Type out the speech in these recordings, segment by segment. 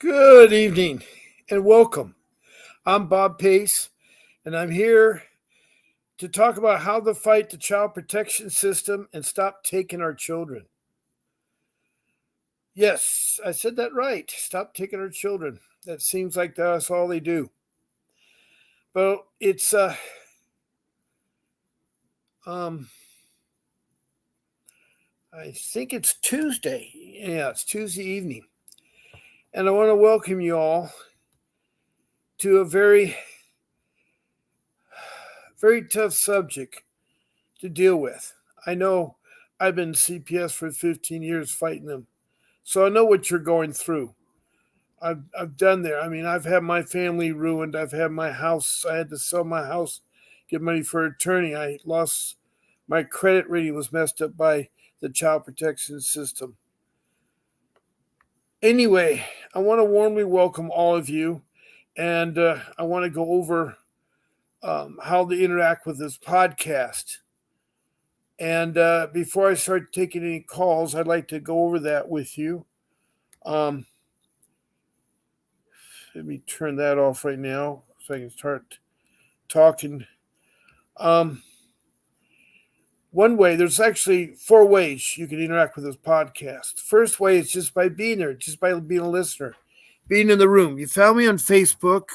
Good evening and welcome. I'm Bob Pace, and I'm here to talk about how to fight the child protection system and stop taking our children. Yes, I said that right. Stop taking our children. That seems like that's all they do. But um, I think it's Tuesday. Yeah, it's Tuesday evening, and I want to welcome you all to a very tough subject to deal with. I know I've been CPS for 15 years fighting them. So I know what you're going through. I've done there. I mean, I've had my family ruined. I've had my house. I had to sell my house, get money for attorney. I lost my credit rating was messed up by the child protection system. Anyway, I want to warmly welcome all of you, and I want to go over how to interact with this podcast. And before I start taking any calls, I'd like to go over that with you. Um, Let me turn that off right now so I can start talking. Um, One way, there's actually four ways you can interact with this podcast. First way is just by being there, just by being a listener, being in the room. You found me on Facebook.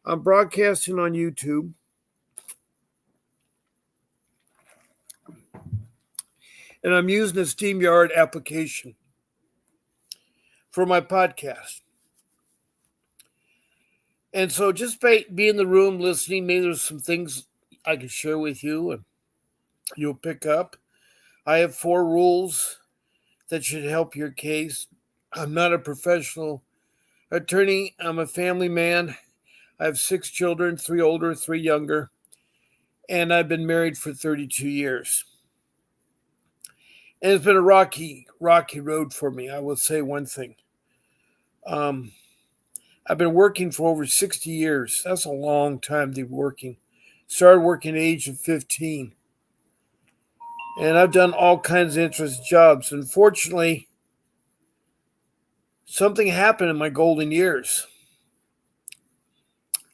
I'm broadcasting on YouTube. And I'm using the StreamYard application for my podcast. And so just by being in the room listening, maybe there's some things I can share with you and you'll pick up. I have 4 rules that should help your case. I'm not a professional attorney. I'm a family man. I have 6 children, 3 older, 3 younger, and I've been married for 32 years. And it's been a rocky road for me. I will say one thing. I've been working for over 60 years. That's a long time to be working. Started working at the age of 15. And I've done all kinds of interesting jobs. Unfortunately, something happened in my golden years.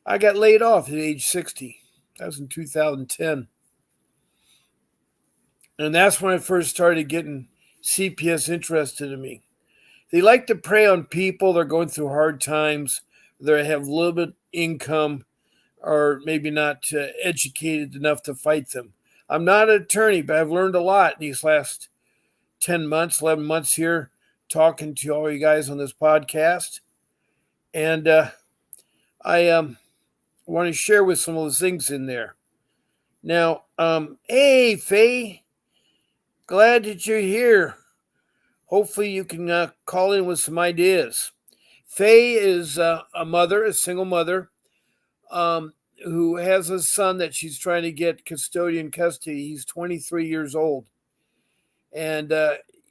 I got laid off at age 60. That was in 2010. And that's when I first started getting CPS interested in me. They like to prey on people that are going through hard times, that have a little bit income, or maybe not educated enough to fight them. I'm not an attorney, but I've learned a lot in these last 10 months, 11 months here, talking to all you guys on this podcast. And I want to share with some of those things in there. Now, hey, Faye, glad that you're here. Hopefully you can call in with some ideas. Faye is a mother, a single mother, who has a son that she's trying to get custodian custody. He's 23 years old. And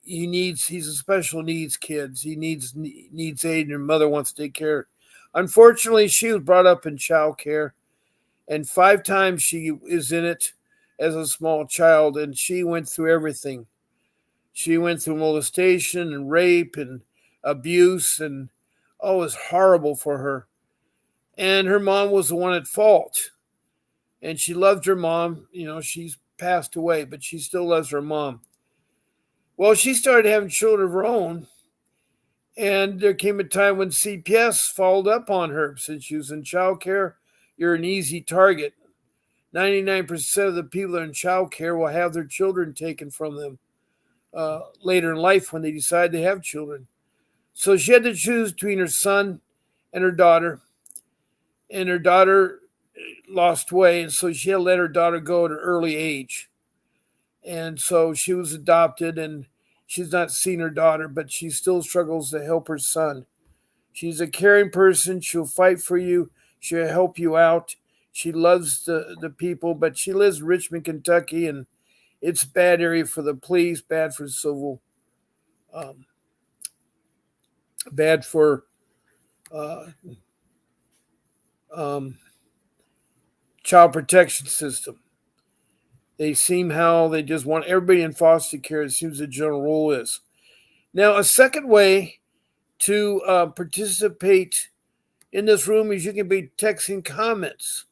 he's a special needs kid. He needs aid, and her mother wants to take care of it. Unfortunately, she was brought up in child care, and 5 times she is in it as a small child, and she went through everything. She went through molestation and rape and abuse, and it was horrible for her. And her mom was the one at fault. And she loved her mom. You know, she's passed away, but she still loves her mom. Well, she started having children of her own, and there came a time when CPS followed up on her. Since she was in child care, you're an easy target. 99% of the people that are in child care will have their children taken from them later in life when they decide to have children. So she had to choose between her son and her daughter. And her daughter lost way, and so she had to let her daughter go at an early age. And so she was adopted, and she's not seen her daughter, but she still struggles to help her son. She's a caring person. She'll fight for you. She'll help you out. She loves the people, but she lives in Richmond, Kentucky, and it's a bad area for the police, bad for civil, bad for child protection system. They just want everybody in foster care. It seems the general rule is. Now, a second way to participate in this room is you can be texting comments.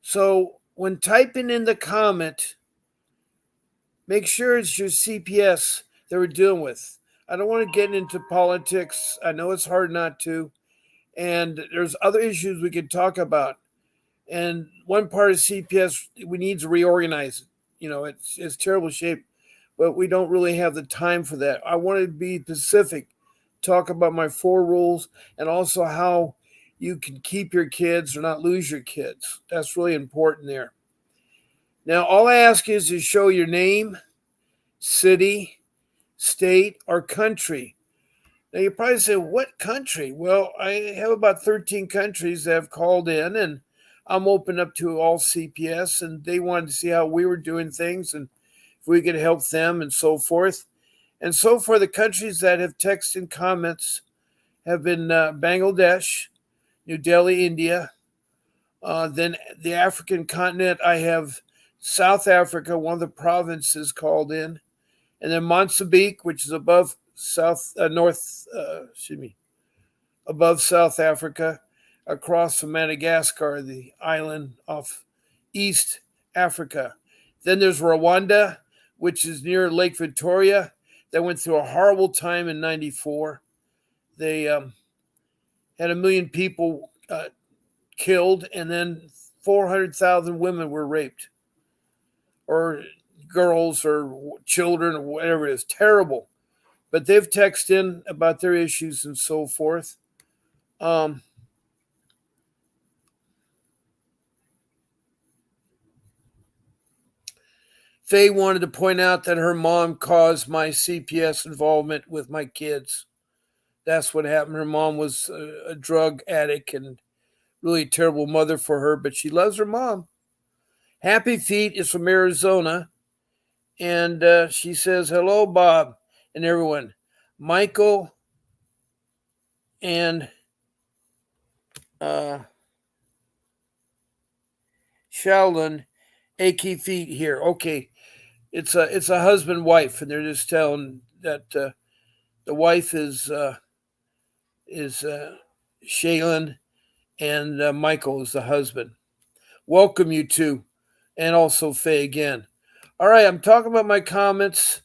So when typing in the comment, make sure it's your CPS that we're dealing with. I don't want to get into politics. I know it's hard not to. And there's other issues we could talk about. And one part of CPS, we need to reorganize it. It's terrible shape, but we don't really have the time for that. I want to be specific, talk about my 4 rules, and also how you can keep your kids or not lose your kids. That's really important there. Now, all I ask is to show your name, city, state, or country. Now, you probably say, what country? Well, I have about 13 countries that have called in, and I'm open up to all CPS, and they wanted to see how we were doing things and if we could help them and so forth. And so far, the countries that have texted and comments have been Bangladesh, New Delhi, India. Then the African continent, I have South Africa, one of the provinces called in, and then Mozambique, which is above above South Africa, across from Madagascar, the island off East Africa. Then there's Rwanda, which is near Lake Victoria. That went through a horrible time in '94. They had 1 million people killed, and then 400,000 women were raped, or girls, or children, or whatever it is. Terrible. But they've texted in about their issues and so forth. Um, Faye wanted to point out that her mom caused my CPS involvement with my kids. That's what happened. Her mom was a drug addict and really a terrible mother for her, but she loves her mom. Happy Feet is from Arizona, and she says, hello, Bob, and everyone. Michael and Sheldon, achy feet here. Okay, it's a husband wife, and they're just telling that the wife is Shaylin, and Michael is the husband. Welcome you two, and also Faye again. All right, I'm talking about my comments,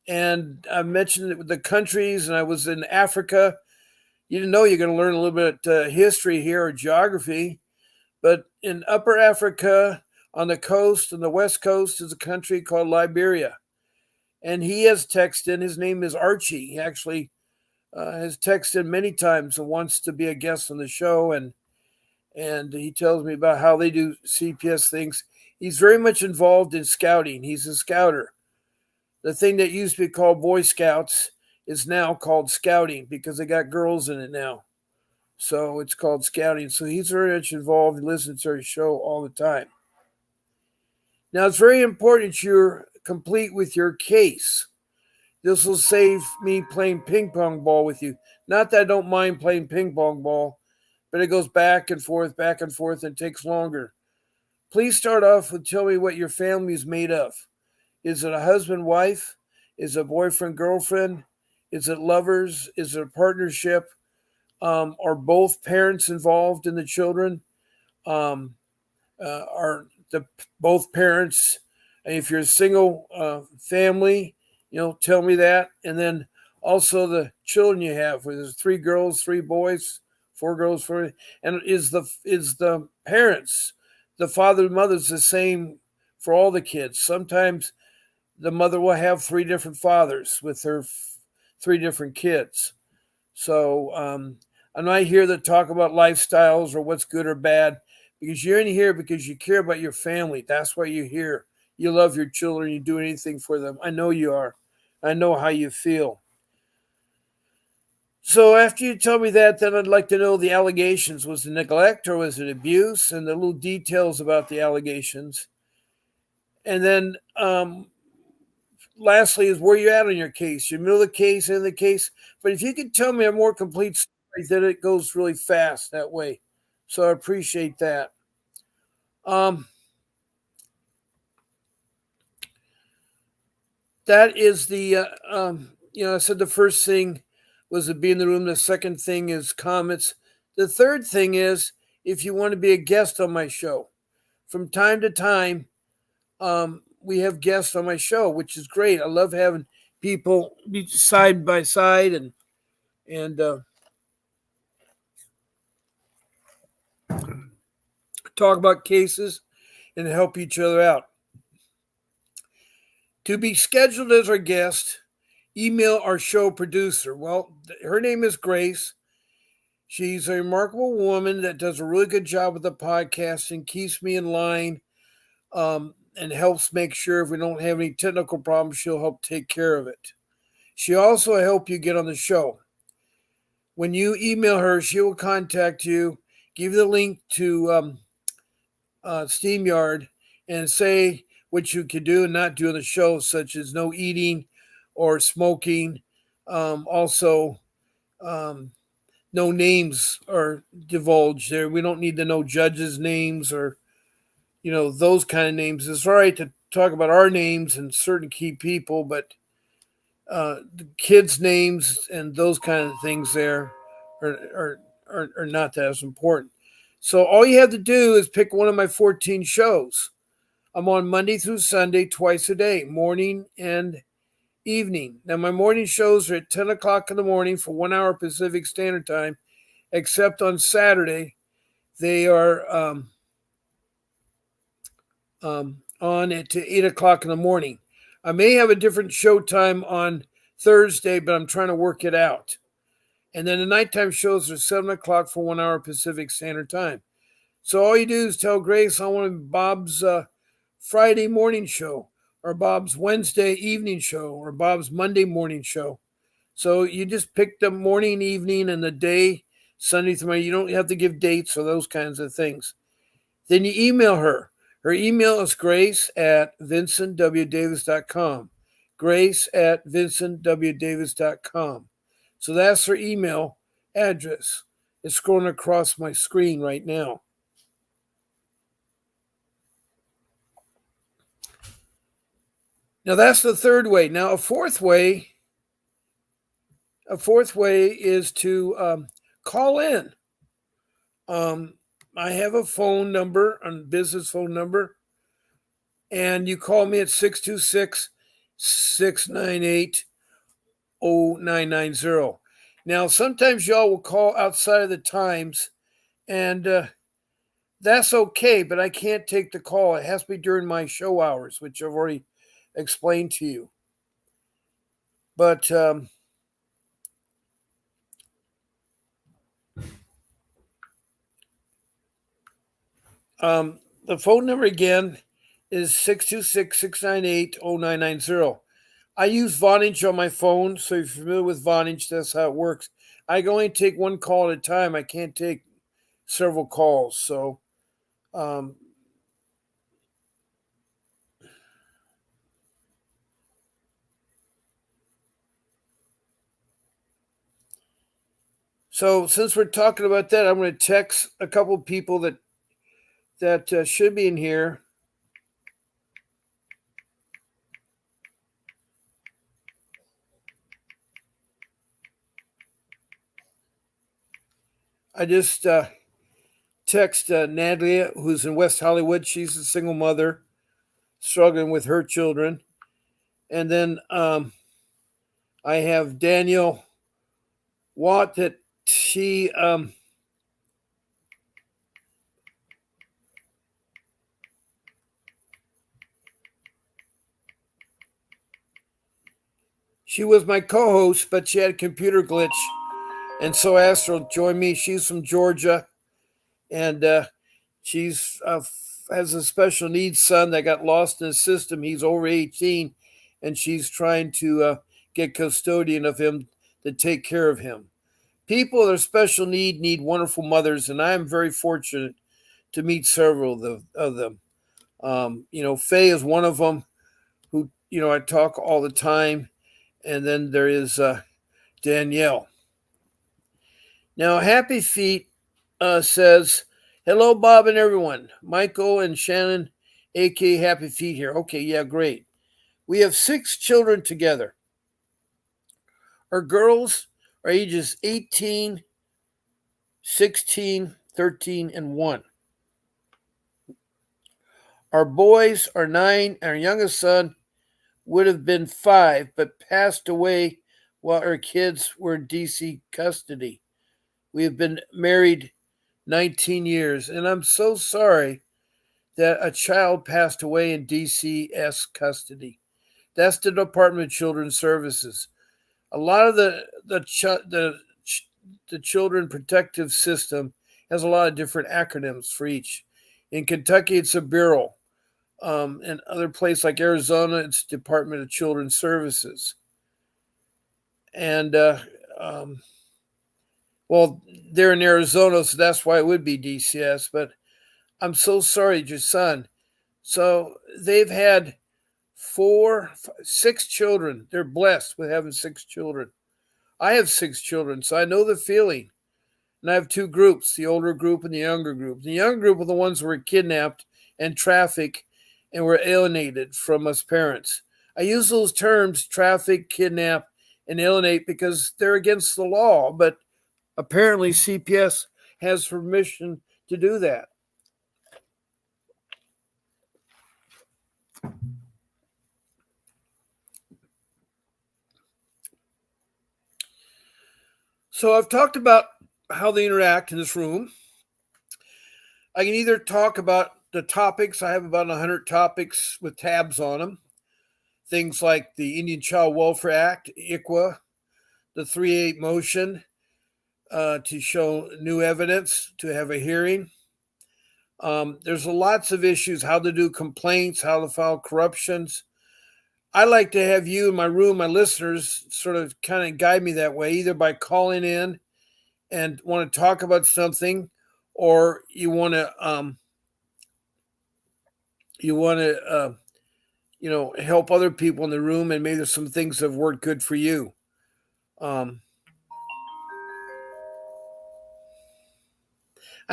and I mentioned the countries, and I was in Africa. You didn't know you're going to learn a little bit history here or geography, but in Upper Africa, on the coast, on the west coast, is a country called Liberia. And he has texted. His name is Archie. He actually has texted many times and wants to be a guest on the show. And he tells me about how they do CPS things. He's very much involved in scouting. He's a scouter. The thing that used to be called Boy Scouts is now called scouting because they got girls in it now. So it's called scouting. So he's very much involved and listens to our show all the time. Now, it's very important you're complete with your case. This will save me playing ping pong ball with you. Not that I don't mind playing ping pong ball, but it goes back and forth, and takes longer. Please start off with tell me what your family is made of. Is it a husband, wife? Is it boyfriend, girlfriend? Is it lovers? Is it a partnership? Are both parents involved in the children? Um, are the both parents? And if you're a single family, tell me that. And then also the children you have. Where there's 3 girls, 3 boys, 4 girls, 4. And is the parents, the father and mother's the same for all the kids? Sometimes the mother will have 3 different fathers with her 3 different kids. So I'm not here to talk about lifestyles or what's good or bad, because you're in here because you care about your family. That's why you're here. You love your children. You do anything for them. I know you are. I know how you feel. So after you tell me that, then I'd like to know the allegations. Was it neglect or was it abuse? And the little details about the allegations. And then lastly is where you at on your case. You're middle of the case, end of the case. But if you could tell me a more complete story, then it goes really fast that way. So I appreciate that. Um, that is the I said the first thing was to be in the room. The second thing is comments. The third thing is if you want to be a guest on my show. From time to time, we have guests on my show, which is great. I love having people be side by side and talk about cases and help each other out. To be scheduled as our guest, email our show producer. Well, her name is Grace. She's a remarkable woman that does a really good job with the podcast and keeps me in line, and helps make sure if we don't have any technical problems, she'll help take care of it. She also help you get on the show. When you email her, she will contact you, give you the link to SteamYard, and say what you can do and not do on the show, such as no eating or smoking. Also, no names are divulged there. We don't need to know judges' names or those kind of names. It's all right to talk about our names and certain key people, but the kids' names and those kind of things there are not that as important. So all you have to do is pick one of my 14 shows. I'm on Monday through Sunday, twice a day, morning and evening. Now, my morning shows are at 10 o'clock in the morning for 1 hour Pacific Standard Time, except on Saturday. They are on at 8 o'clock in the morning. I may have a different show time on Thursday, but I'm trying to work it out. And then the nighttime shows are 7 o'clock for 1 hour Pacific Standard Time. So all you do is tell Grace I want Bob's Friday morning show, or Bob's Wednesday evening show, or Bob's Monday morning show. So you just pick the morning, evening, and the day, Sunday through Monday. You don't have to give dates or those kinds of things. Then you email her. Her email is grace@vincentwdavis.com. Grace@vincentwdavis.com. So that's her email address. It's scrolling across my screen right now. Now that's the third way. Now a fourth way is to call in. I have a phone number, a business phone number, and you call me at 626-698-0990. Now, sometimes y'all will call outside of the times, and that's okay, but I can't take the call. It has to be during my show hours, which I've already explained to you. But the phone number again is 626-698-0990. I use Vonage on my phone, so if you're familiar with Vonage, that's how it works. I can only take one call at a time. I can't take several calls. So since we're talking about that, I'm going to text a couple of people that should be in here. I just text Natalie, who's in West Hollywood. She's a single mother struggling with her children. And then I have Daniel Watt that she was my co-host, but she had a computer glitch, and so I asked her to join me. She's from Georgia, and she's has a special needs son that got lost in the system. He's over 18, and she's trying to get custodian of him to take care of him. People with a special need wonderful mothers, and I am very fortunate to meet several of them. Faye is one of them who, I talk all the time. And then there is Danielle. Now, Happy Feet says, hello, Bob and everyone. Michael and Shannon, a.k.a. Happy Feet here. Okay, yeah, great. We have 6 children together. Our girls are ages 18, 16, 13, and 1. Our boys are 9. Our youngest son would have been 5, but passed away while our kids were in DC custody. We have been married 19 years, and I'm so sorry that a child passed away in DCS custody. That's the Department of Children's Services. A lot of the children protective system has a lot of different acronyms for each. In Kentucky, it's a bureau. In other places like Arizona, it's Department of Children's Services. And well, they're in Arizona, so that's why it would be DCS. But I'm so sorry, your son. So they've had 6 children. They're blessed with having 6 children. I have 6 children, so I know the feeling. And I have 2 groups, the older group and the younger group. The younger group are the ones who were kidnapped and trafficked and were alienated from us parents. I use those terms, traffic, kidnap, and alienate, because they're against the law, but apparently CPS has permission to do that. So I've talked about how they interact in this room. I can either talk about the topics. I have about 100 topics with tabs on them. Things like the Indian Child Welfare Act, ICWA, the 3-8 motion to show new evidence, to have a hearing. There's lots of issues, how to do complaints, how to file corruptions. I like to have you in my room, my listeners, sort of kind of guide me that way, either by calling in and want to talk about something, or you want to help other people in the room, and maybe there's some things that have worked good for you. I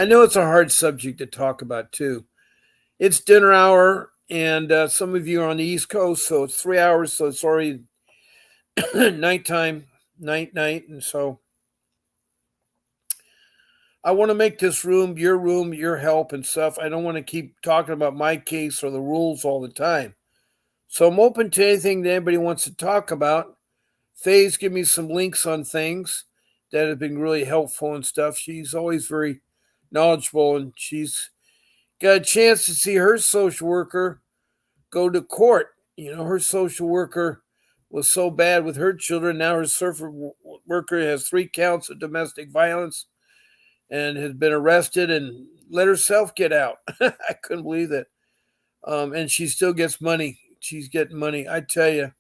know it's a hard subject to talk about too. It's dinner hour, and some of you are on the East Coast, so it's 3 hours, so it's already nighttime, night, and so I want to make this room, your help and stuff. I don't want to keep talking about my case or the rules all the time. So I'm open to anything that anybody wants to talk about. Faye's give me some links on things that have been really helpful and stuff. She's always very knowledgeable, and she's got a chance to see her social worker go to court. Her social worker was so bad with her children. Now her social worker has 3 counts of domestic violence and has been arrested and let herself get out. I couldn't believe that. And she still gets money. She's getting money. I tell you,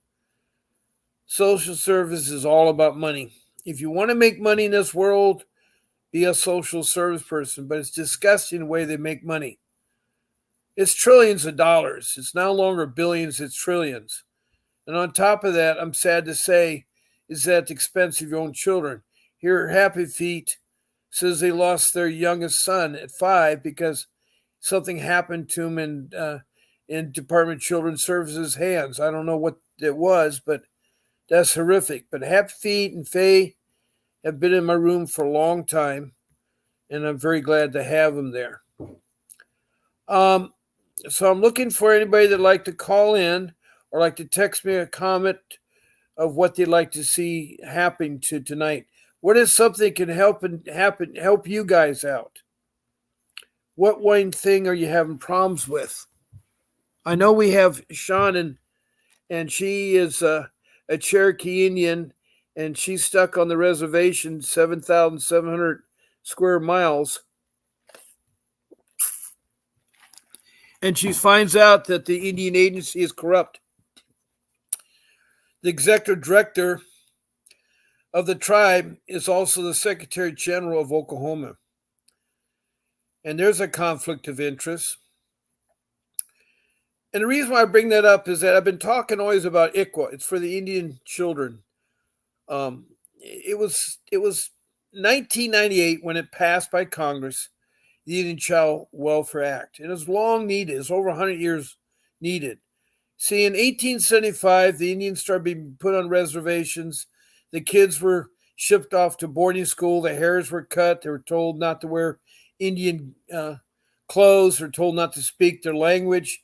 social service is all about money. If you want to make money in this world, be a social service person. But it's disgusting the way they make money. It's trillions of dollars. It's no longer billions, it's trillions. And on top of that, I'm sad to say, is at the expense of your own children. Here, Happy Feet says they lost their youngest son at 5 because something happened to him in Department of Children's Services hands. I don't know what it was, but that's horrific. But Happy Feet and Faye have been in my room for a long time, and I'm very glad to have them there. So I'm looking for anybody that'd like to call in or like to text me a comment of what they'd like to see happen to tonight. What is something that can help you guys out? What one thing are you having problems with? I know we have Sean, and she is a Cherokee Indian, and she's stuck on the reservation, 7,700 square miles. And she finds out that the Indian agency is corrupt. The executive director of the tribe is also the Secretary General of Oklahoma. And there's a conflict of interest. And the reason why I bring that up is that I've been talking always about ICWA. It's for the Indian children. It was 1998 when it passed by Congress, the Indian Child Welfare Act. And it was long needed. It's over 100 years needed. See, in 1875, the Indians started being put on reservations. The kids were shipped off to boarding school. The hairs were cut. They were told not to wear Indian clothes. They're told not to speak their language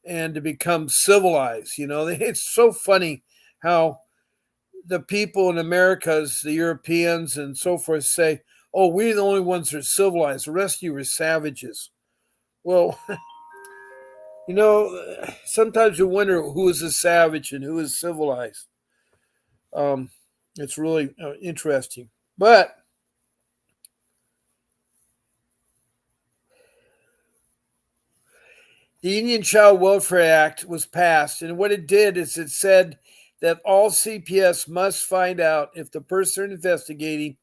and to become civilized. It's so funny how the people in Americas, the Europeans and so forth, say, "Oh, we're the only ones that are civilized. The rest of you are savages." Well, sometimes you wonder who is a savage and who is civilized. Um, it's really interesting. But the Indian Child Welfare Act was passed, and what it did is it said that all CPS must find out if the person they're investigating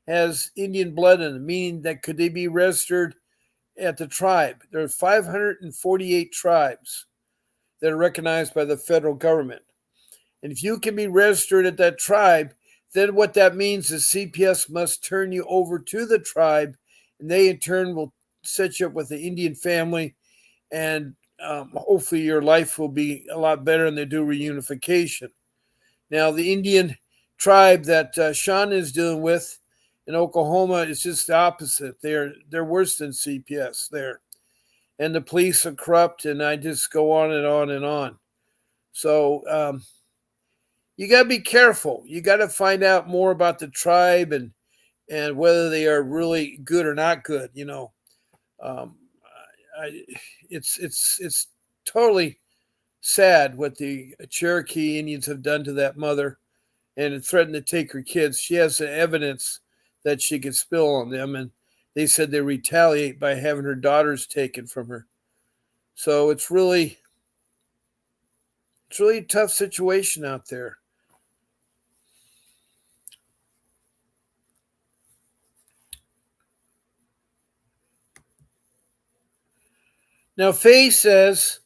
has Indian blood in them, meaning that could they be registered at the tribe. There are 548 tribes that are recognized by the federal government. And if you can be registered at that tribe, then what that means is CPS must turn you over to the tribe, and they in turn will set you up with the Indian family, and hopefully your life will be a lot better and they do reunification. Now, the Indian tribe that Sean is dealing with in Oklahoma is just the opposite. They're worse than CPS there. And the police are corrupt, and I just go on and on and on. So you got to be careful. You got to find out more about the tribe and whether they are really good or not good. Um, it's totally sad what the Cherokee Indians have done to that mother, and it threatened to take her kids. She has evidence that she could spill on them, and they said they retaliate by having her daughters taken from her. So it's really a tough situation out there. Now, Faye says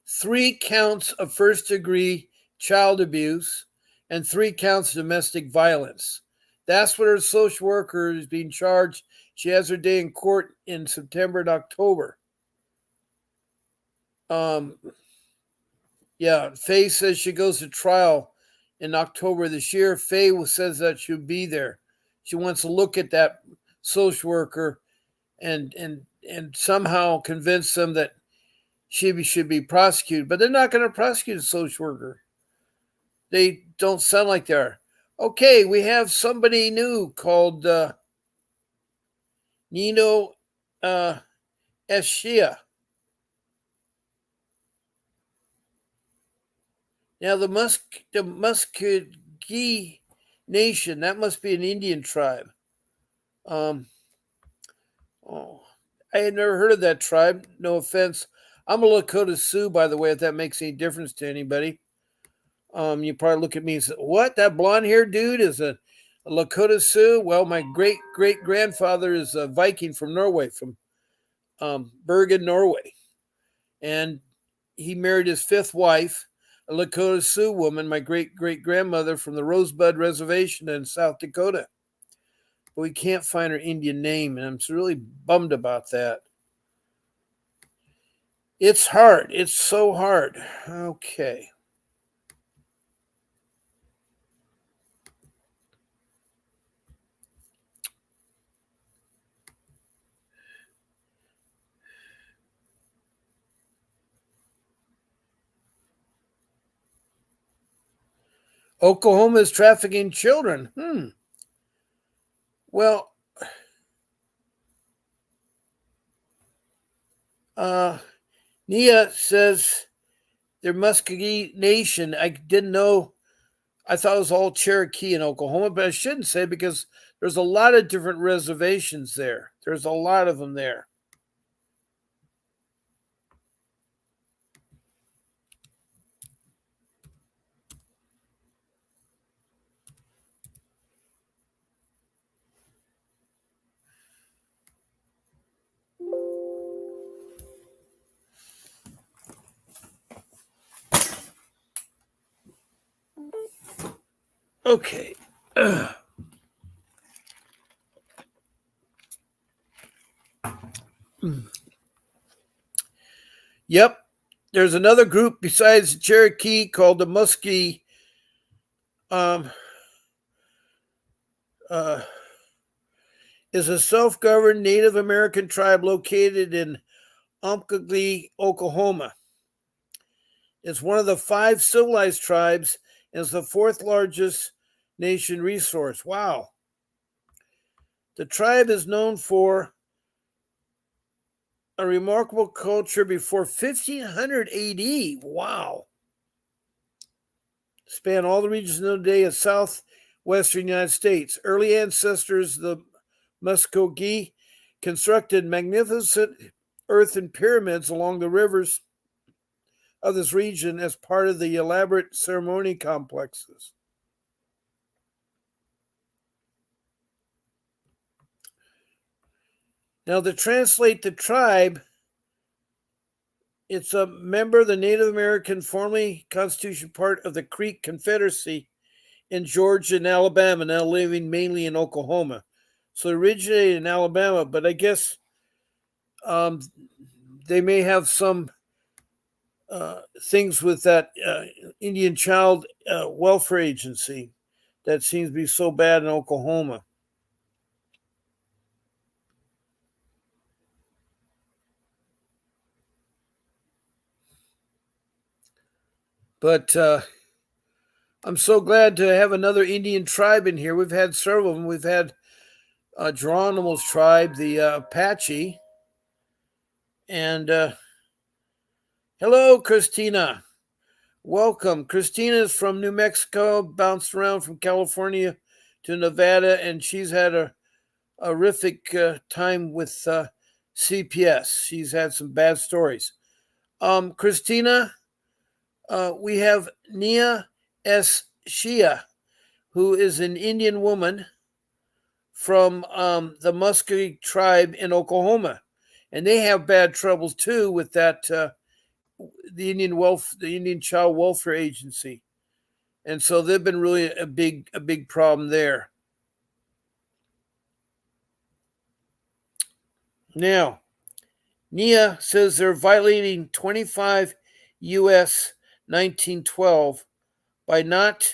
3 counts of first degree child abuse and 3 counts of domestic violence. That's what her social worker is being charged. She has her day in court in September and October. Faye says she goes to trial in October this year. Faye says that she'll be there. She wants to look at that social worker and somehow convince them that she should be prosecuted. But they're not going to prosecute a social worker. They don't sound like they are. Okay, we have somebody new called Nino Eschia. Now, the Muscogee Nation, that must be an Indian tribe. I had never heard of that tribe. No offense. I'm a Lakota Sioux, by the way, if that makes any difference to anybody. You probably look at me and say, "What? That blonde-haired dude is a Lakota Sioux?" Well, my great-great-grandfather is a Viking from Norway, from Bergen, Norway. And he married his 5th wife, a Lakota Sioux woman, my great-great-grandmother from the Rosebud Reservation in South Dakota. But we can't find her Indian name, and I'm really bummed about that. It's hard. It's so hard. Okay. Oklahoma is trafficking children. Well, Nia says they're Muscogee Nation. I didn't know. I thought it was all Cherokee in Oklahoma, but I shouldn't say, because there's a lot of different reservations there. There's a lot of them there. Okay. Yep. There's another group besides Cherokee called the Muskie uh, is a self-governed Native American tribe located in Umpqua, Oklahoma. It's one of the 5 civilized tribes and is the 4th largest nation resource. Wow. The tribe is known for a remarkable culture before 1500 AD. Wow. Span all the regions of today of southwestern United States. Early ancestors, the Muskogee, constructed magnificent earthen pyramids along the rivers of this region as part of the elaborate ceremony complexes. Now, to translate the tribe, it's a member of the Native American, formerly Constitution part of the Creek Confederacy in Georgia and Alabama, now living mainly in Oklahoma. So originated in Alabama, but I guess they may have some things with that Indian Child Welfare Agency that seems to be so bad in Oklahoma. But I'm so glad to have another Indian tribe in here. We've had several of them. We've had Geronimo's tribe, the Apache. And hello, Christina. Welcome. Christina is from New Mexico, bounced around from California to Nevada, and she's had a horrific time with CPS. She's had some bad stories. Christina, we have Nia S. Shia, who is an Indian woman from the Muscogee tribe in Oklahoma, and they have bad troubles too with that the Indian Child Welfare Agency, and so they've been really a big problem there. Now, Nia says they're violating 25 U.S. 1912 by not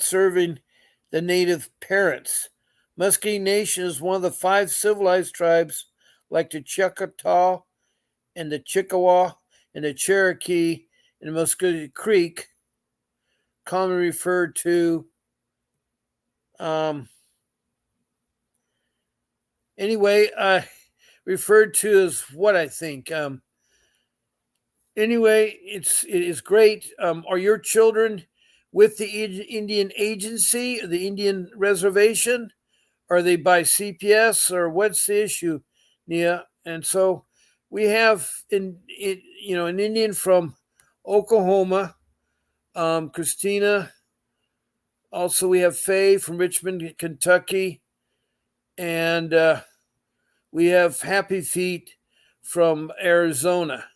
serving the native parents. Muscogee Nation is one of the 5 civilized tribes like the Choctaw and the Chippewa and the Cherokee and the Muscogee Creek, commonly referred to referred to as what I think. Anyway, it is great. Are your children with the Indian agency, the Indian reservation? Are they by CPS, or what's the issue, Nia? And so we have an Indian from Oklahoma, Christina. Also, we have Faye from Richmond, Kentucky, and we have Happy Feet from Arizona.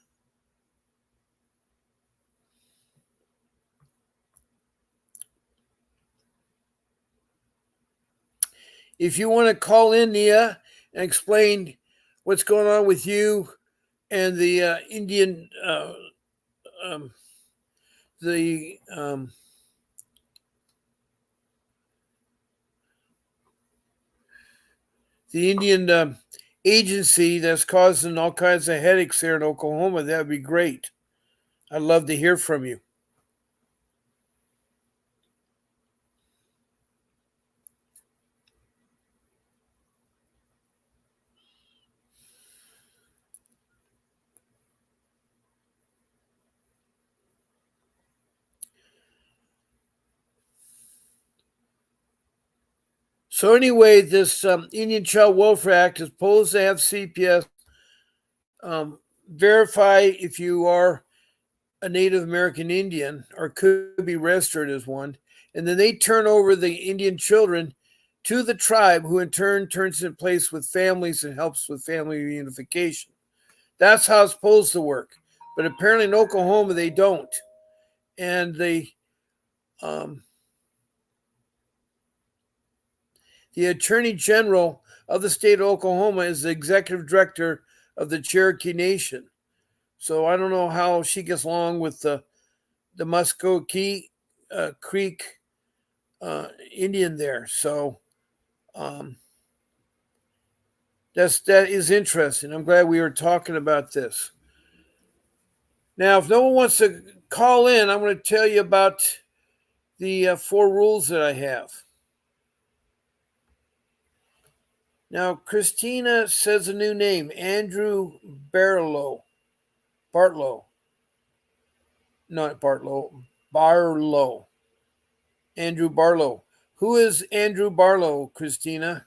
If you want to call in, Nia, and explain what's going on with you and the Indian, the Indian agency that's causing all kinds of headaches here in Oklahoma, that would be great. I'd love to hear from you. So anyway, this Indian Child Welfare Act is supposed to have CPS verify if you are a Native American Indian or could be registered as one, and then they turn over the Indian children to the tribe, who in turn turns it in place with families and helps with family reunification. That's how it's supposed to work. But apparently in Oklahoma, they don't. And the Attorney General of the state of Oklahoma is the executive director of the Cherokee Nation. So I don't know how she gets along with the Muskogee Creek Indian there. So um, that is interesting. I'm glad we were talking about this. Now, if no one wants to call in, I'm going to tell you about the 4 rules that I have. Now, Christina says a new name, Andrew Barlow. Bartlow. Not Bartlow. Barlow. Andrew Barlow. Who is Andrew Barlow, Christina?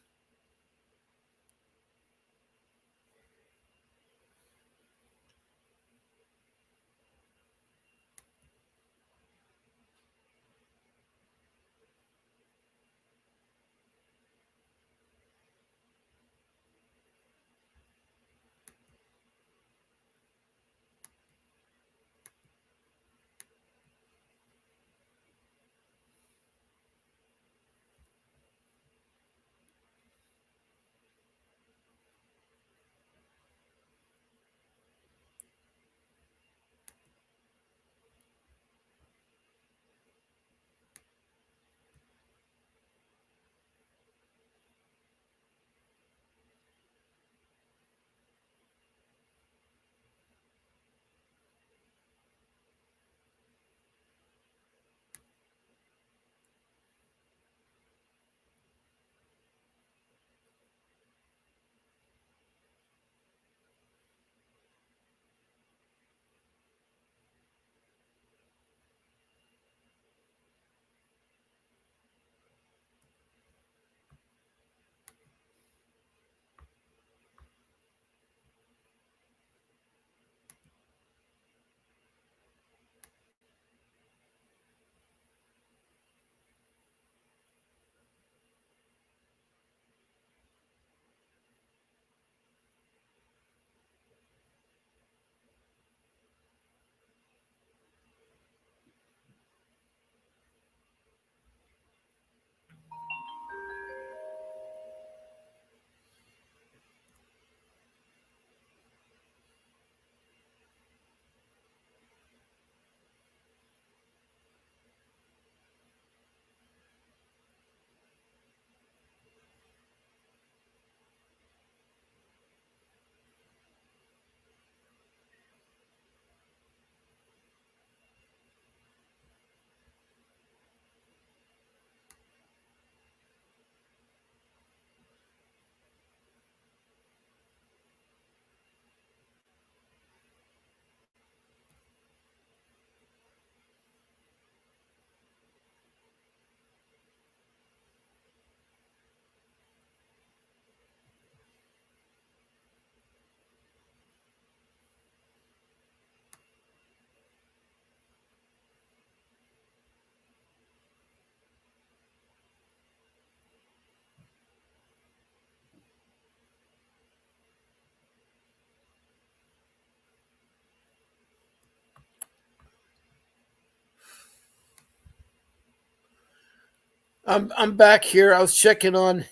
I'm back here. I was checking on.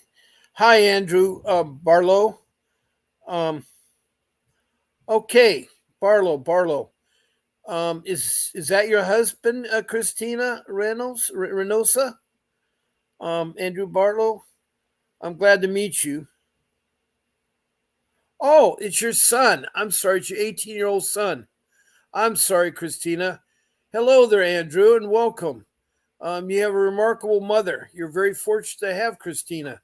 Hi, Andrew Barlow. Um, okay, Barlow. Is that your husband, Christina Reynosa? Andrew Barlow. I'm glad to meet you. Oh, it's your son. I'm sorry, it's your 18-year-old son. I'm sorry, Christina. Hello there, Andrew, and welcome. You have a remarkable mother. You're very fortunate to have Christina.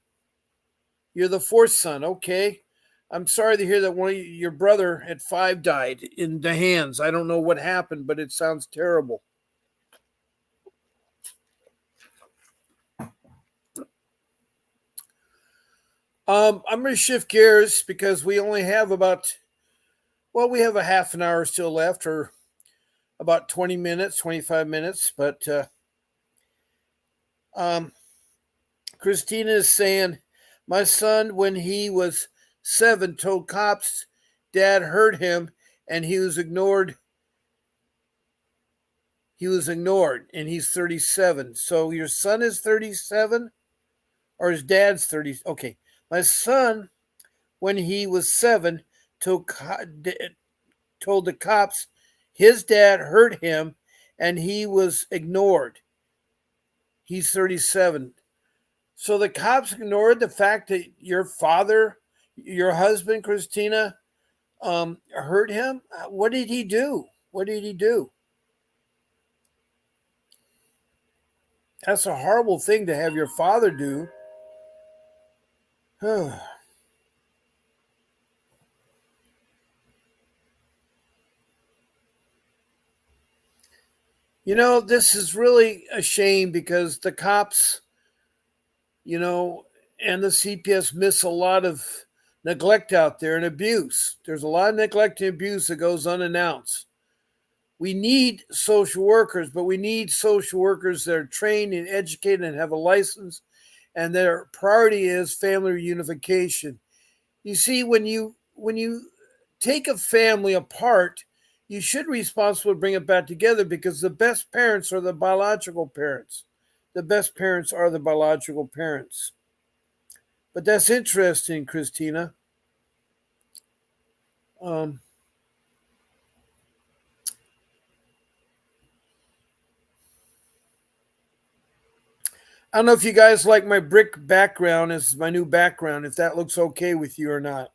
You're the fourth son. Okay. I'm sorry to hear that one of your brother at 5 died in the hands. I don't know what happened, but it sounds terrible. I'm going to shift gears because we only have we have a half an hour still left, or about 20 minutes, 25 minutes. But um, Christina is saying, my son, when he was 7, told cops dad hurt him and he was ignored. He was ignored and he's 37. So your son is 37 or his dad's 30. Okay. My son, when he was 7, told, told the cops his dad hurt him and he was ignored. He's 37. So the cops ignored the fact that your father, your husband, Christina, hurt him. What did he do? What did he do? That's a horrible thing to have your father do. This is really a shame because the cops, you know, and the CPS miss a lot of neglect out there and abuse. There's a lot of neglect and abuse that goes unannounced. We need social workers, but we need social workers that are trained and educated and have a license, and their priority is family reunification. You see, when you take a family apart, you should be responsible to bring it back together because the best parents are the biological parents. The best parents are the biological parents. But that's interesting, Christina. Um, I don't know if you guys like my brick background as my new background, if that looks okay with you or not.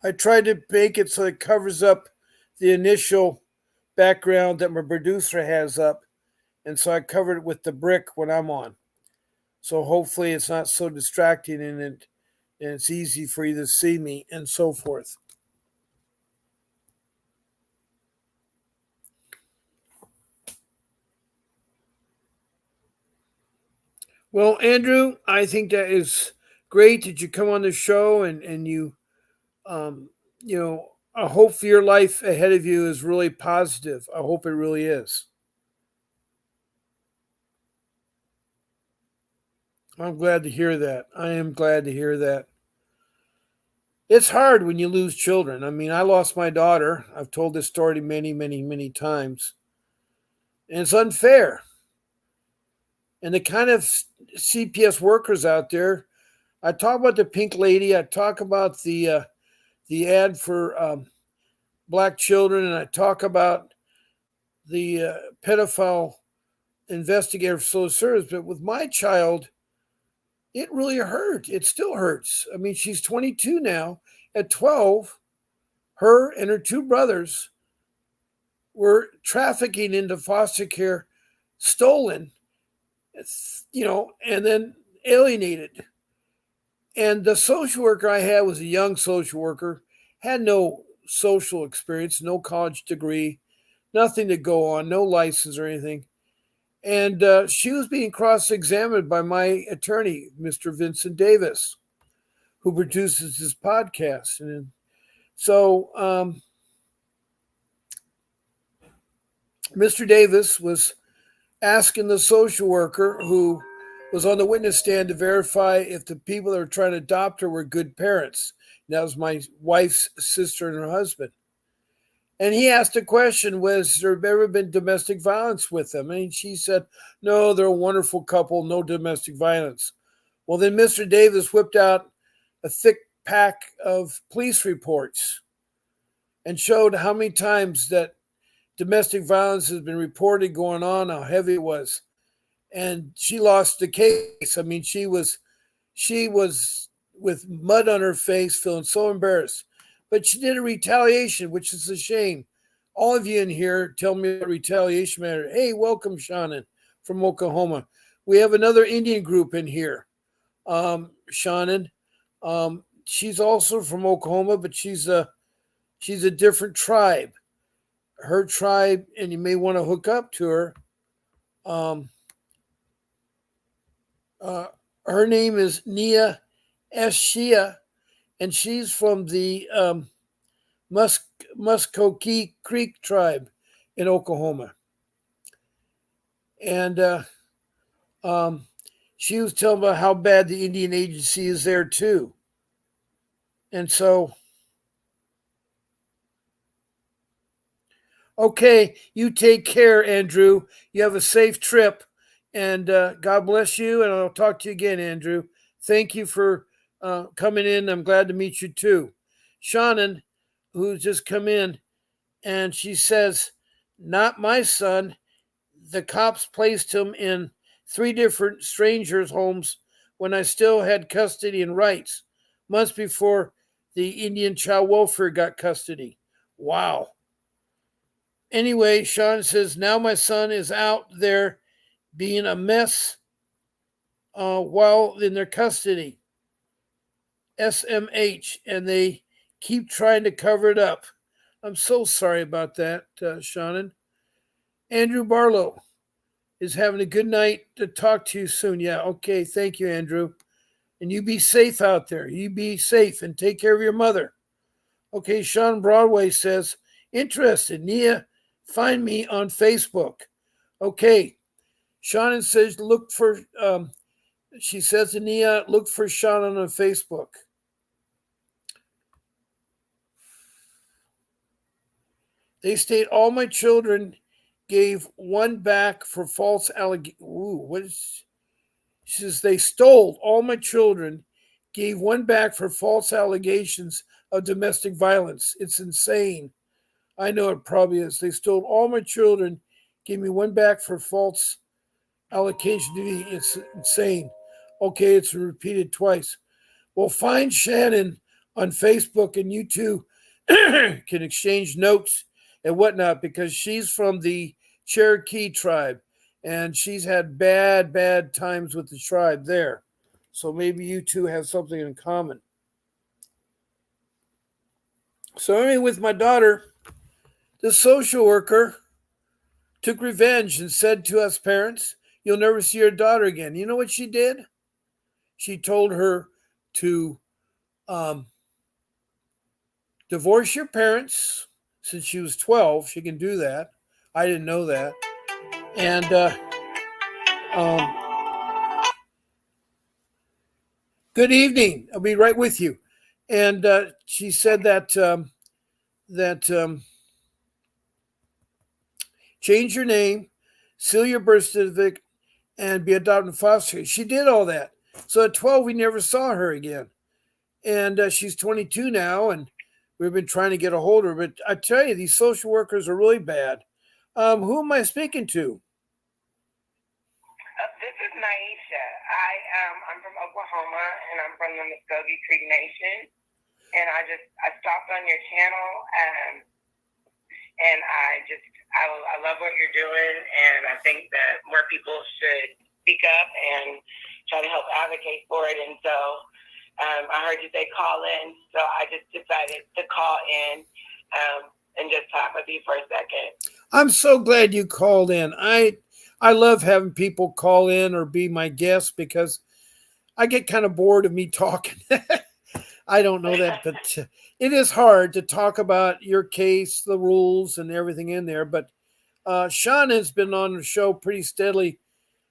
I tried to make it so it covers up the initial background that my producer has up, and so I covered it with the brick when I'm on. So hopefully it's not so distracting and it's easy for you to see me and so forth. Well, Andrew, I think that is great that you come on the show and um, I hope for your life ahead of you is really positive. I hope it really is. I'm glad to hear that. I am glad to hear that. It's hard when you lose children. I mean, I lost my daughter. I've told this story many, many, many times. And it's unfair. And the kind of CPS workers out there, I talk about the pink lady, I talk about the ad for black children, and I talk about the pedophile investigator for social service. But with my child, it really hurt. It still hurts. I mean, she's 22 now. At 12, her and her two brothers were trafficking into foster care, stolen, and then alienated. And the social worker I had was a young social worker, had no social experience, no college degree, nothing to go on, no license or anything. And she was being cross examined by my attorney, Mr. Vincent Davis, who produces this podcast. And so Mr. Davis was asking the social worker who was on the witness stand to verify if the people that were trying to adopt her were good parents. And that was my wife's sister and her husband. And he asked a question, was there ever been domestic violence with them? And she said, no, they're a wonderful couple, no domestic violence. Well, then Mr. Davis whipped out a thick pack of police reports and showed how many times that domestic violence has been reported going on, how heavy it was. And she lost the case. I mean, she was with mud on her face, feeling so embarrassed. But she did a retaliation, which is a shame. All of you in here tell me about retaliation matter. Hey, welcome, Shannon from Oklahoma. We have another Indian group in here, Shannon. She's also from Oklahoma, but she's a different tribe. Her tribe, and you may want to hook up to her. Um, her name is Nia Eshia, and she's from the Muskogee Creek tribe in Oklahoma. And she was telling about how bad the Indian agency is there too. And so, okay, you take care, Andrew. You have a safe trip, and God bless you. And I'll talk to you again, Andrew. Thank you for coming in. I'm glad to meet you too. Shannon, who's just come in, and she says, not my son. the cops placed him in 3 different strangers' homes when I still had custody and rights, months before the Indian Child Welfare got custody. Wow. Anyway, Sean says, now my son is out there being a mess while in their custody. SMH, and they keep trying to cover it up. I'm so sorry about that, Shannon. Andrew Barlow is having a good night. To talk to you soon. Yeah, okay. Thank you, Andrew. And you be safe out there. You be safe and take care of your mother. Okay, Sean Broadway says, interested. Nia, find me on Facebook. Okay. Shannon says, look for, she says to Nia, look for Shannon on Facebook. They state all my children gave one back for false allegation. Ooh, what is? She says they stole all my children, gave one back for false allegations of domestic violence. It's insane. I know it probably is. They stole all my children, gave me one back for false allegation. It's insane. Okay, it's repeated twice. Well, find Shannon on Facebook, and you two can exchange notes and whatnot, because she's from the Cherokee tribe and she's had bad times with the tribe there. So maybe you two have something in common. So anyway, with my daughter, the social worker took revenge and said to us parents, you'll never see your daughter again. You know what she did? She told her to divorce your parents. Since she was 12, she can do that. I didn't know that. And good evening. I'll be right with you. And she said that change your name, seal your birth certificate, and be adopted in foster care. She did all that. So at 12, we never saw her again. And she's 22 now, and we've been trying to get a hold of her. But I tell you, these social workers are really bad. Who am I speaking to? This is Naisha. I'm from Oklahoma, and I'm from the Muskogee Creek Nation. And I stopped on your channel, and I love what you're doing, and I think that more people should speak up and try to help advocate for it. And so I heard you say call in, so I just decided to call in and just talk with you for a second. I'm so glad you called in. I love having people call in or be my guest because I get kind of bored of me talking. I don't know that, but it is hard to talk about your case, the rules, and everything in there. But Sean has been on the show pretty steadily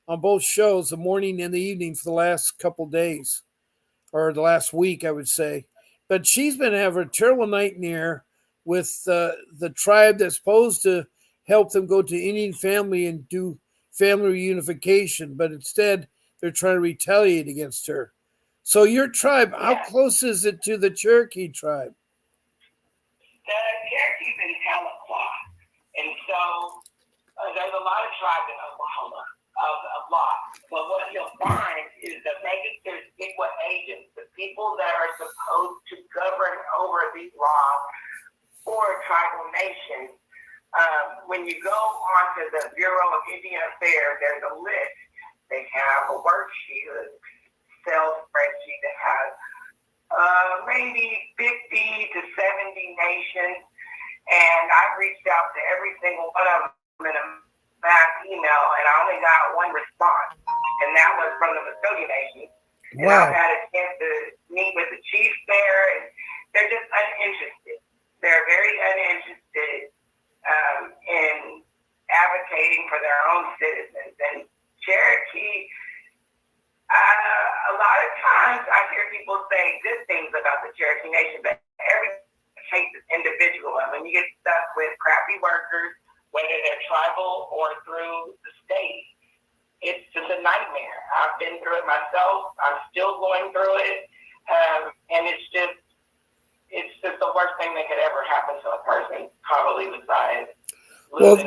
on both shows, the morning and the evening, for the last couple of days, or the last week, I would say. But she's been having a terrible nightmare with the tribe that's supposed to help them go to Indian family and do family reunification, but instead they're trying to retaliate against her. So your tribe, how close is it to the Cherokee tribe? The Cherokee's in Tahlequah, and so there's a lot of tribes in Oklahoma, a lot. But what you'll find is the registered CPS agents, the people that are supposed to govern over these laws for tribal nations. When you go onto the Bureau of Indian Affairs, there's a list. They have a worksheet, a Excel spreadsheet that has maybe 50 to 70 nations, and I've reached out to every single one of them in a mass email, and I only got one response, and that was from the Muskogee Nation. And I've had a chance to meet with the chiefs there, and they're just uninterested. They're very uninterested in advocating for their own citizens. And Cherokee, a lot of times I hear people say good things about the Cherokee Nation, but every case is individual. And when you get stuck with crappy workers, whether they're tribal or through the state, it's just a nightmare. I've been through it myself. I'm still going through it. And it's just the worst thing that could ever happen to a person, probably besides. Well,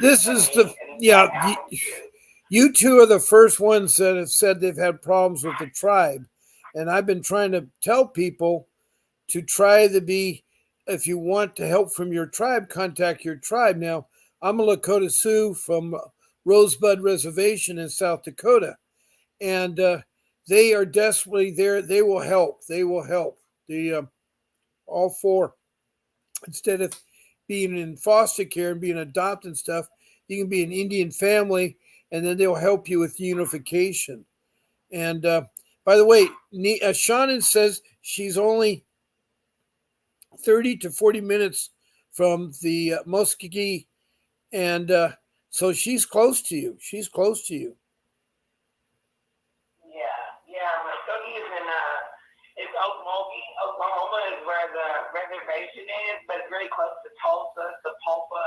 This I is mean, the and yeah. that happens too. You two are the first ones that have said they've had problems with the tribe, and I've been trying to tell people to try to be. If you want to help from your tribe, contact your tribe. Now, I'm a Lakota Sioux from Rosebud Reservation in South Dakota, and they are desperately there. They will help. They will help. The all four. Instead of being in foster care and being adopted and stuff, you can be an Indian family, and then they'll help you with unification. And by the way, Shannon says she's only 30 to 40 minutes from the Muskogee, and so she's close to you. She's close to you. Yeah. Muskogee is in it's Okmulgee. Oklahoma is where the reservation is, but it's really close to Tulsa, Sapulpa.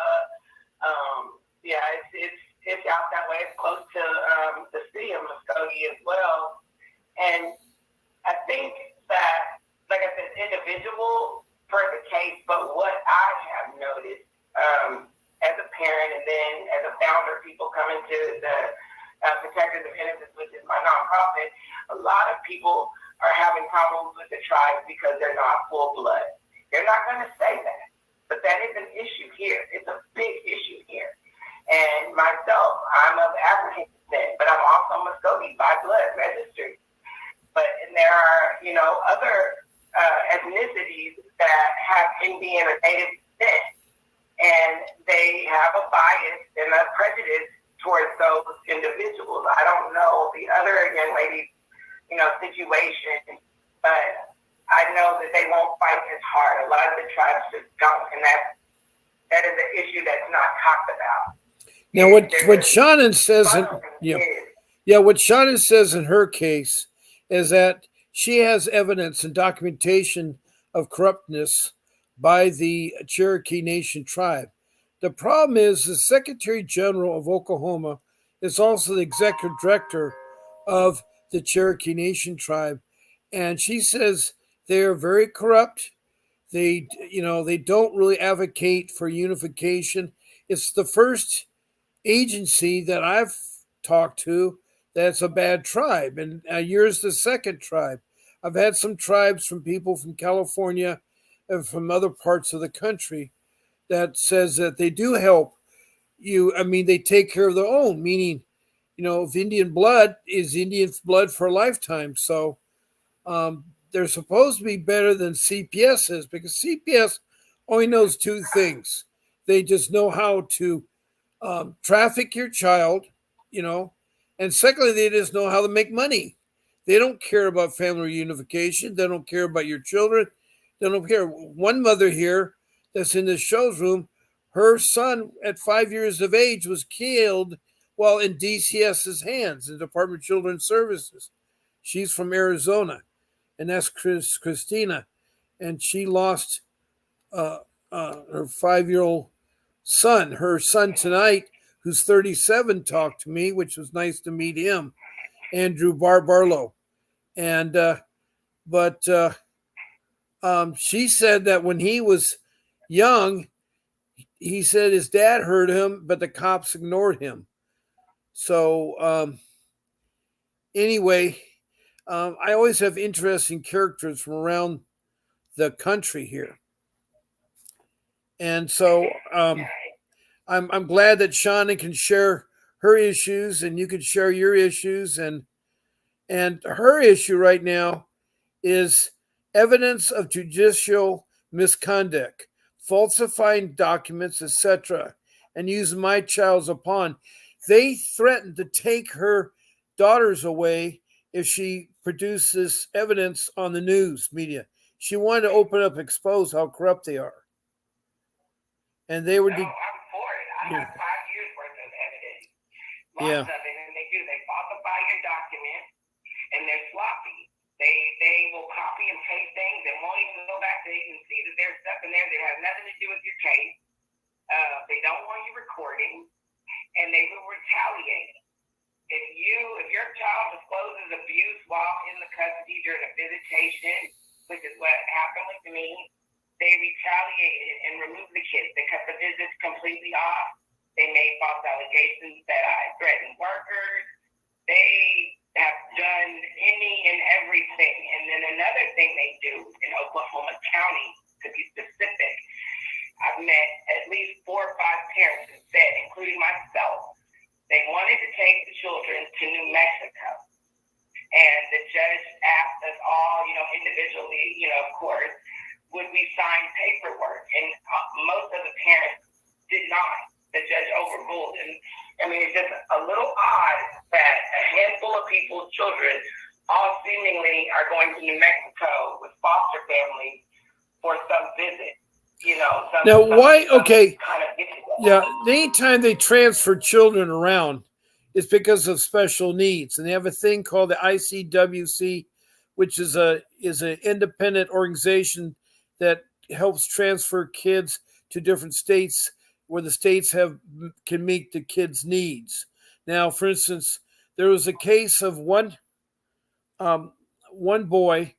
Yeah, it's out that way. It's close to the city of Muskogee as well. And I think that, like I said, individual per the case, but what I have noticed as a parent and then as a founder, people coming to the Protectors of Innocence, which is my nonprofit, a lot of people are having problems with the tribe because they're not full blood. They're not going to say that, but that is an issue here. It's a big issue here. And myself, I'm of African descent, but I'm also Muskogee by blood registered. But and there are, other ethnicities that have Indian or Native descent, and they have a bias and a prejudice towards those individuals. I don't know the other young lady's, situation, but I know that they won't fight as hard. A lot of the tribes just don't, and that is an issue that's not talked about. Now, what Shannon says, what Shannon says in her case is that she has evidence and documentation of corruptness by the Cherokee Nation tribe. The problem is the Secretary General of Oklahoma is also the executive director of the Cherokee Nation tribe, and she says they are very corrupt. They don't really advocate for unification. It's the first agency that I've talked to that's a bad tribe, and yours the second tribe. I've had some tribes from people from California and from other parts of the country that says that they do help you. I mean, they take care of their own, meaning, if Indian blood is Indian blood for a lifetime. So they're supposed to be better than CPS is because CPS only knows two things. They just know how to traffic your child, you know, and secondly, they just know how to make money. They don't care about family reunification. They don't care about your children. They don't care. One mother here that's in the show's room, her son at 5 years of age was killed while in DCS's hands, the Department of Children's Services. She's from Arizona, and that's Christina, and she lost her 5-year-old son. Her son tonight, who's 37, talked to me, which was nice to meet him, Andrew Barlow. And but she said that when he was young, he said his dad heard him, but the cops ignored him. So anyway, I always have interesting characters from around the country here, and so I'm glad that Shauna can share her issues, and you can share your issues, and her issue right now is evidence of judicial misconduct, falsifying documents, etc., and using my child as a pawn. They threatened to take her daughters away if she produces evidence on the news media. She wanted to open up, expose how corrupt they are. And they were. I'm for it. I have 5 years worth of evidence. Lots of it. And they falsify your documents, and they're sloppy. They will copy and paste things and won't even go back. They can see that there's stuff in there that has nothing to do with your case. They don't want you recording, and they will retaliate. If your child discloses abuse while in the custody during a visitation, which is what happened with me, they retaliated and removed the kids. They cut the visits completely off. They made false allegations that I threatened workers. They have done any and everything. And then another thing they do in Oklahoma County, to be specific, I've met at least 4 or 5 parents that said, including myself, they wanted to take the children to New Mexico. And the judge asked us all, individually, of course, would we sign paperwork? And most of the parents did not. The judge overruled. And I mean, it's just a little odd that a handful of people's children all seemingly are going to New Mexico with foster families for some visit. Now, why? Okay, kind of yeah. Anytime they transfer children around, it's because of special needs, and they have a thing called the ICWC, which is an independent organization that helps transfer kids to different states where the states can meet the kids' needs. Now, for instance, there was a case of one boy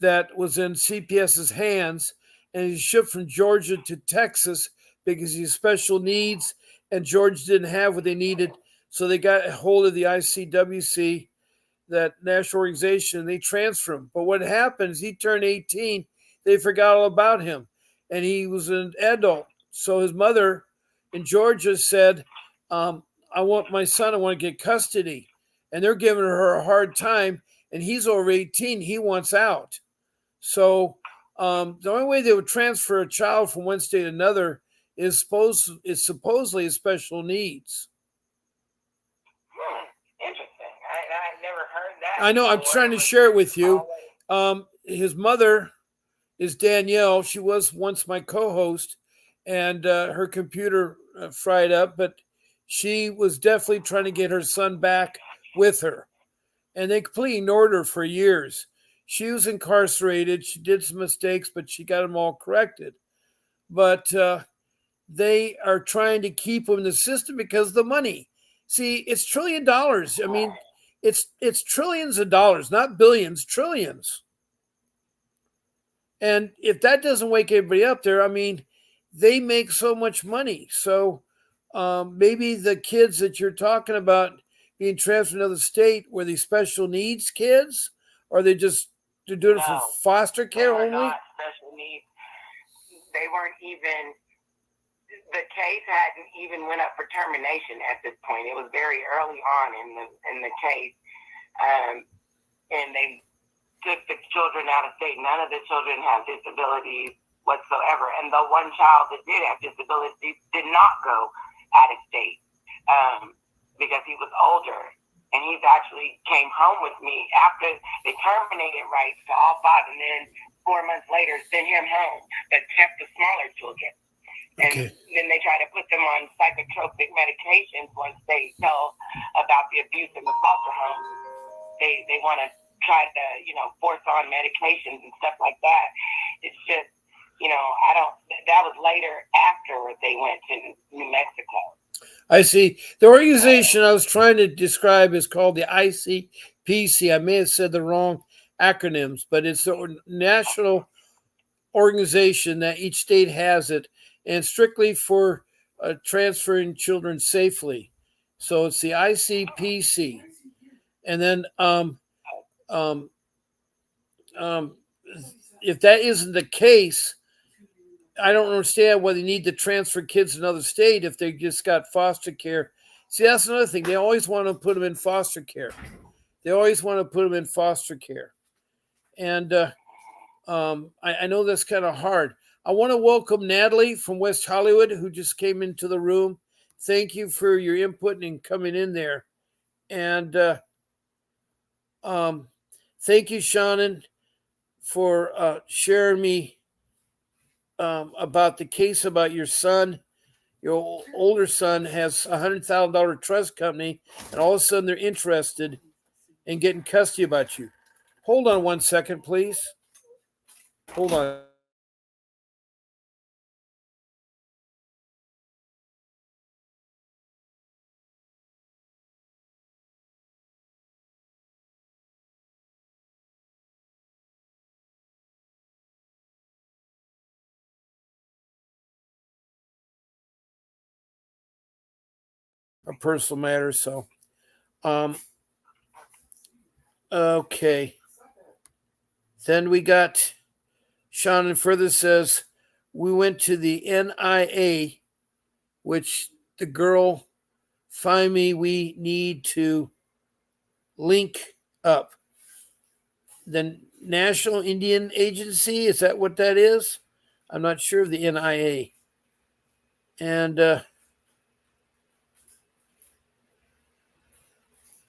that was in CPS's hands, and he's shipped from Georgia to Texas because he has special needs, and Georgia didn't have what they needed, so they got a hold of the ICWC, that national organization, and they transfer him. But what happened is he turned 18, they forgot all about him, and he was an adult. So his mother in Georgia said, I want my son, I want to get custody. And they're giving her a hard time, and he's over 18, he wants out. So the only way they would transfer a child from one state to another is supposedly special needs. Interesting. I never heard that. I know. I'm trying to share it with you. His mother is Danielle. She was once my co-host, and her computer fried up, but she was definitely trying to get her son back with her, and they completely ignored her for years. She was incarcerated. She did some mistakes, but she got them all corrected. But they are trying to keep him in the system because of the money. See, it's $1 trillion. I mean, it's trillions of dollars, not billions, trillions. And if that doesn't wake everybody up there, I mean, they make so much money. So maybe the kids that you're talking about being transferred to another state were these special needs kids, or they're doing it for foster care only? Not special needs. They weren't even. The case hadn't even went up for termination at this point. It was very early on in the case, and they took the children out of state. None of the children have disabilities whatsoever, and the one child that did have disabilities did not go out of state because he was older, and he's actually came home with me after they terminated rights to all 5, and then 4 months later sent him home, but kept the smaller children. And then they try to put them on psychotropic medications once they tell about the abuse in the foster home. They want to try to, force on medications and stuff like that. It's just, that was later after they went to New Mexico. I see. The organization I was trying to describe is called the ICPC. I may have said the wrong acronyms, but it's the national organization that each state has it, and strictly for transferring children safely. So it's the ICPC. And then if that isn't the case, I don't understand why they need to transfer kids to another state if they just got foster care. See, that's another thing. They always want to put them in foster care. And I know that's kind of hard. I want to welcome Natalie from West Hollywood, who just came into the room. Thank you for your input and coming in there. And thank you, Shannon, for sharing me about the case about your son. Your older son has a $100,000 trust company, and all of a sudden they're interested in getting custody about you. Hold on 1 second, please. Hold on. a personal matter. So, okay. Then we got Shannon further says, we went to the NIA, which the girl find me, we need to link up. The National Indian Agency, is that what that is? I'm not sure of the NIA. And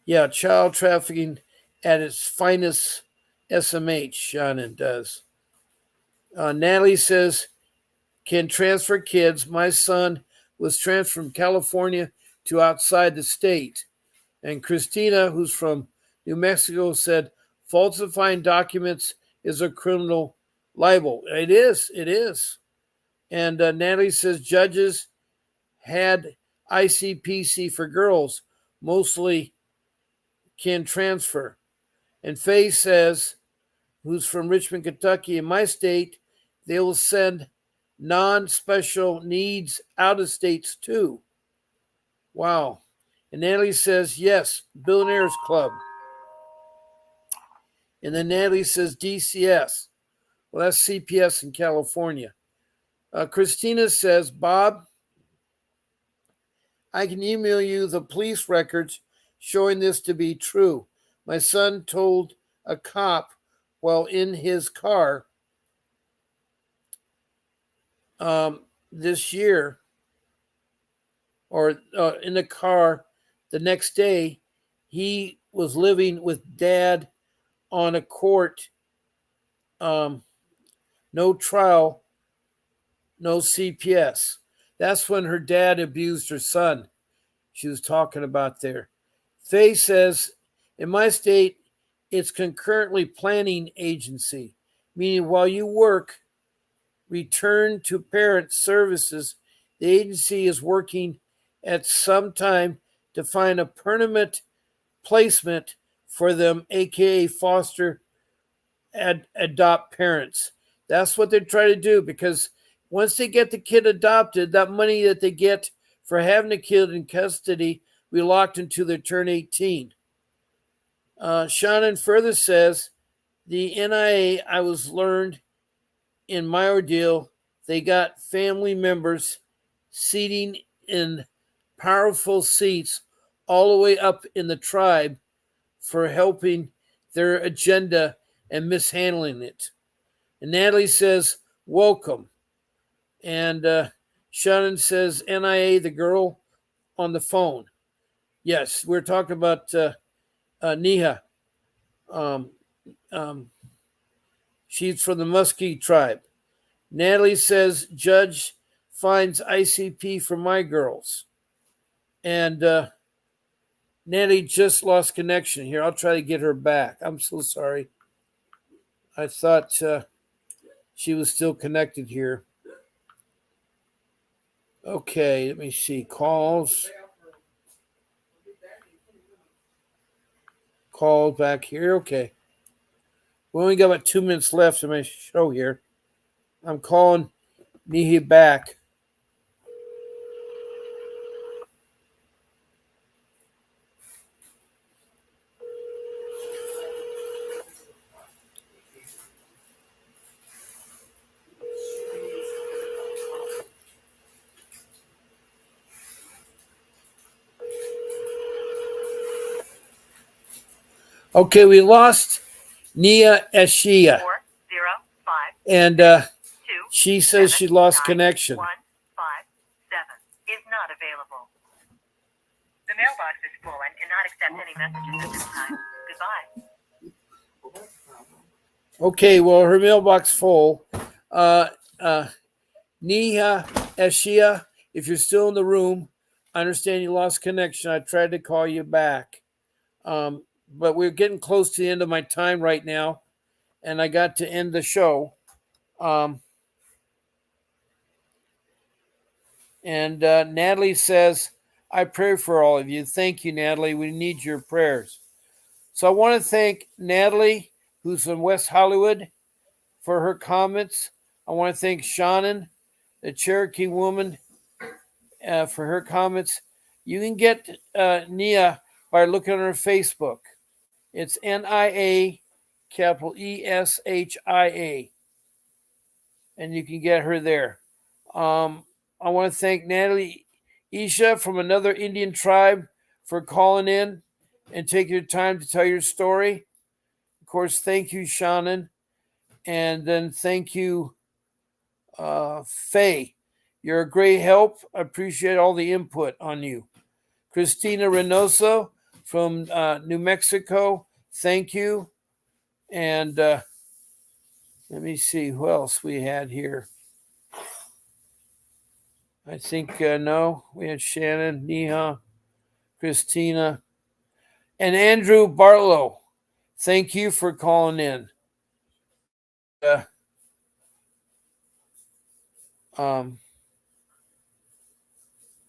yeah, child trafficking at its finest, SMH, Shannon does. Natalie says, can transfer kids. My son was transferred from California to outside the state. And Christina, who's from New Mexico, said, falsifying documents is a criminal libel. It is. And Natalie says, judges had ICPC for girls, mostly can transfer. And Faye says, who's from Richmond, Kentucky, in my state, they will send non-special needs out of states too. Wow. And Natalie says, yes, Billionaires Club. And then Natalie says, DCS. Well, that's CPS in California. Christina says, Bob, I can email you the police records showing this to be true. My son told a cop while in his car this year, or in the car the next day, he was living with dad on a court, no trial, no CPS. That's when her dad abused her son. She was talking about there. Faye says, in my state, it's concurrently planning agency, meaning while you work, return to parent services, the agency is working at some time to find a permanent placement for them, aka foster adopt parents. That's what they're trying to do, because once they get the kid adopted, that money that they get for having the kid in custody will be locked until they turn 18. Shannon further says, the NIA, I was learned in my ordeal, they got family members seating in powerful seats all the way up in the tribe for helping their agenda and mishandling it. And Natalie says, welcome. And Shannon says, NIA, the girl on the phone. Yes, we're talking about Neha. She's from the Muskie tribe. Natalie says, judge finds ICP for my girls. And Natalie just lost connection here. I'll try to get her back. I'm so sorry. I thought she was still connected here. Okay, let me see. Calls back here. Okay. We only got about 2 minutes left in my show here. I'm calling Neha back. Okay, we lost Nia Eshia. 405. And she says she lost connection. 157 is not available. The mailbox is full and cannot accept any messages at this time. Goodbye. Okay, well, her mailbox full. Neha Eshia, if you're still in the room, I understand you lost connection. I tried to call you back. But we're getting close to the end of my time right now, and I got to end the show. And Natalie says, I pray for all of you. Thank you, Natalie. We need your prayers. So I want to thank Natalie, who's from West Hollywood, for her comments. I want to thank Shannon, the Cherokee woman, for her comments. You can get Nia by looking on her Facebook. It's NIA, capital ESHIA, and you can get her there. I want to thank Natalie Isha from another Indian tribe for calling in and taking your time to tell your story. Of course, thank you, Shannon. And then thank you, Faye. You're a great help. I appreciate all the input on you. Christina Reynoso from New Mexico, thank you. And let me see who else we had here. I think, no, we had Shannon, Neha, Christina, and Andrew Barlow. Thank you for calling in.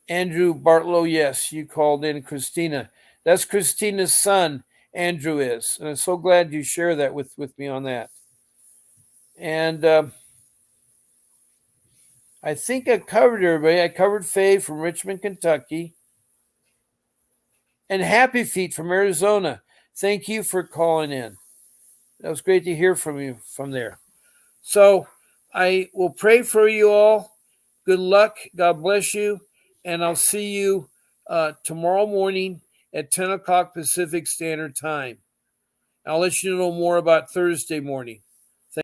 Andrew Bartlow, yes, you called in Christina. That's Christina's son, Andrew is. And I'm so glad you share that with me on that. And I think I covered everybody. I covered Faye from Richmond, Kentucky. And Happy Feet from Arizona. Thank you for calling in. That was great to hear from you from there. So I will pray for you all. Good luck. God bless you. And I'll see you tomorrow morning at 10 o'clock Pacific Standard Time. I'll let you know more about Thursday morning.